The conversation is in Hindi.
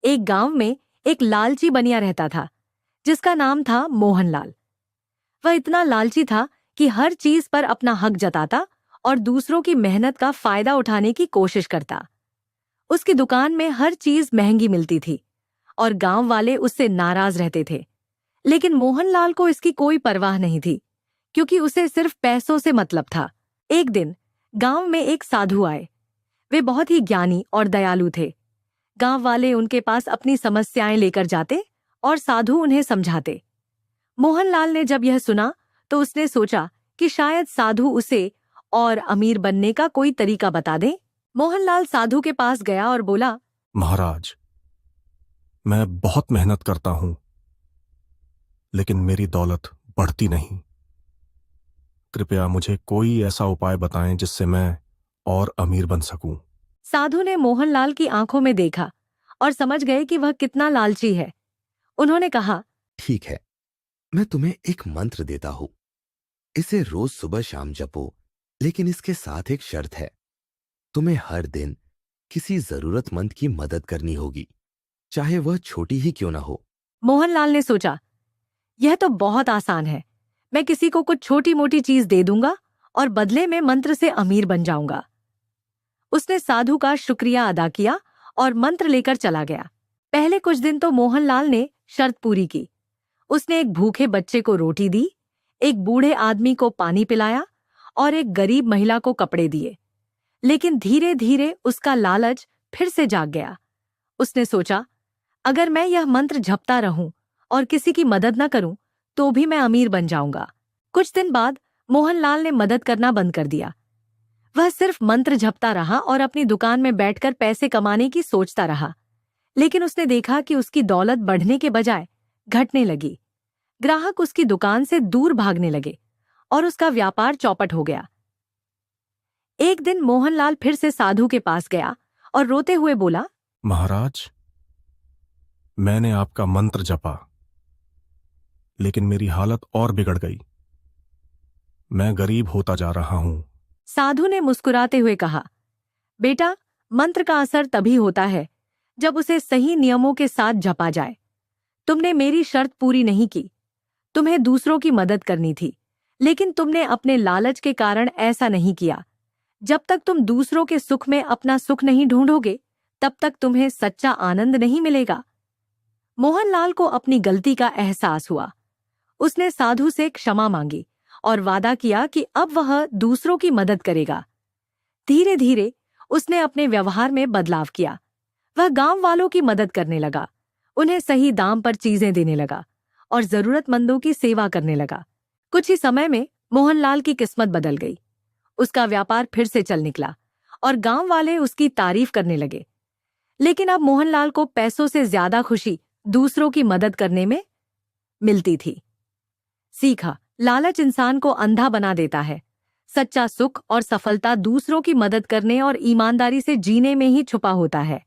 एक गांव में एक लालची बनिया रहता था जिसका नाम था मोहनलाल। वह इतना लालची था कि हर चीज पर अपना हक जताता और दूसरों की मेहनत का फायदा उठाने की कोशिश करता। उसकी दुकान में हर चीज महंगी मिलती थी और गांव वाले उससे नाराज रहते थे। लेकिन मोहनलाल को इसकी कोई परवाह नहीं थी, क्योंकि उसे सिर्फ पैसों से मतलब था। एक दिन गांव में एक साधु आए। वे बहुत ही ज्ञानी और दयालु थे। गांव वाले उनके पास अपनी समस्याएं लेकर जाते और साधु उन्हें समझाते। मोहनलाल ने जब यह सुना तो उसने सोचा कि शायद साधु उसे और अमीर बनने का कोई तरीका बता दे। मोहनलाल साधु के पास गया और बोला, महाराज, मैं बहुत मेहनत करता हूं, लेकिन मेरी दौलत बढ़ती नहीं। कृपया मुझे कोई ऐसा उपाय बताएं जिससे मैं और अमीर बन सकूं। साधु ने मोहनलाल की आंखों में देखा और समझ गए कि वह कितना लालची है। उन्होंने कहा, ठीक है, मैं तुम्हें एक मंत्र देता हूं। इसे रोज सुबह शाम जपो, लेकिन इसके साथ एक शर्त है। तुम्हें हर दिन किसी जरूरतमंद की मदद करनी होगी, चाहे वह छोटी ही क्यों ना हो। मोहनलाल ने सोचा, यह तो बहुत आसान है। मैं किसी को कुछ छोटी मोटी चीज दे दूंगा और बदले में मंत्र से अमीर बन जाऊंगा। उसने साधु का शुक्रिया अदा किया और मंत्र लेकर चला गया। पहले कुछ दिन तो मोहनलाल ने शर्त पूरी की। उसने एक भूखे बच्चे को रोटी दी, एक बूढ़े आदमी को पानी पिलाया और एक गरीब महिला को कपड़े दिए। लेकिन धीरे धीरे उसका लालच फिर से जाग गया। उसने सोचा, अगर मैं यह मंत्र जपता रहूं और किसी की मदद न करूं तो भी मैं अमीर बन जाऊंगा। कुछ दिन बाद मोहनलाल ने मदद करना बंद कर दिया। वह सिर्फ मंत्र जपता रहा और अपनी दुकान में बैठकर पैसे कमाने की सोचता रहा। लेकिन उसने देखा कि उसकी दौलत बढ़ने के बजाय घटने लगी। ग्राहक उसकी दुकान से दूर भागने लगे और उसका व्यापार चौपट हो गया। एक दिन मोहनलाल फिर से साधु के पास गया और रोते हुए बोला, महाराज, मैंने आपका मंत्र जपा, लेकिन मेरी हालत और बिगड़ गई। मैं गरीब होता जा रहा हूं। साधु ने मुस्कुराते हुए कहा, बेटा, मंत्र का असर तभी होता है जब उसे सही नियमों के साथ जपा जाए। तुमने मेरी शर्त पूरी नहीं की। तुम्हें दूसरों की मदद करनी थी, लेकिन तुमने अपने लालच के कारण ऐसा नहीं किया। जब तक तुम दूसरों के सुख में अपना सुख नहीं ढूंढोगे, तब तक तुम्हें सच्चा आनंद नहीं मिलेगा। मोहनलाल को अपनी गलती का एहसास हुआ। उसने साधु से क्षमा मांगी और वादा किया कि अब वह दूसरों की मदद करेगा। धीरे धीरे उसने अपने व्यवहार में बदलाव किया। वह गांव वालों की मदद करने लगा, उन्हें सही दाम पर चीजें देने लगा और जरूरतमंदों की सेवा करने लगा। कुछ ही समय में मोहनलाल की किस्मत बदल गई। उसका व्यापार फिर से चल निकला और गांव वाले उसकी तारीफ करने लगे। लेकिन अब मोहनलाल को पैसों से ज्यादा खुशी दूसरों की मदद करने में मिलती थी। सीखा, लालच इंसान को अंधा बना देता है। सच्चा सुख और सफलता दूसरों की मदद करने और ईमानदारी से जीने में ही छुपा होता है।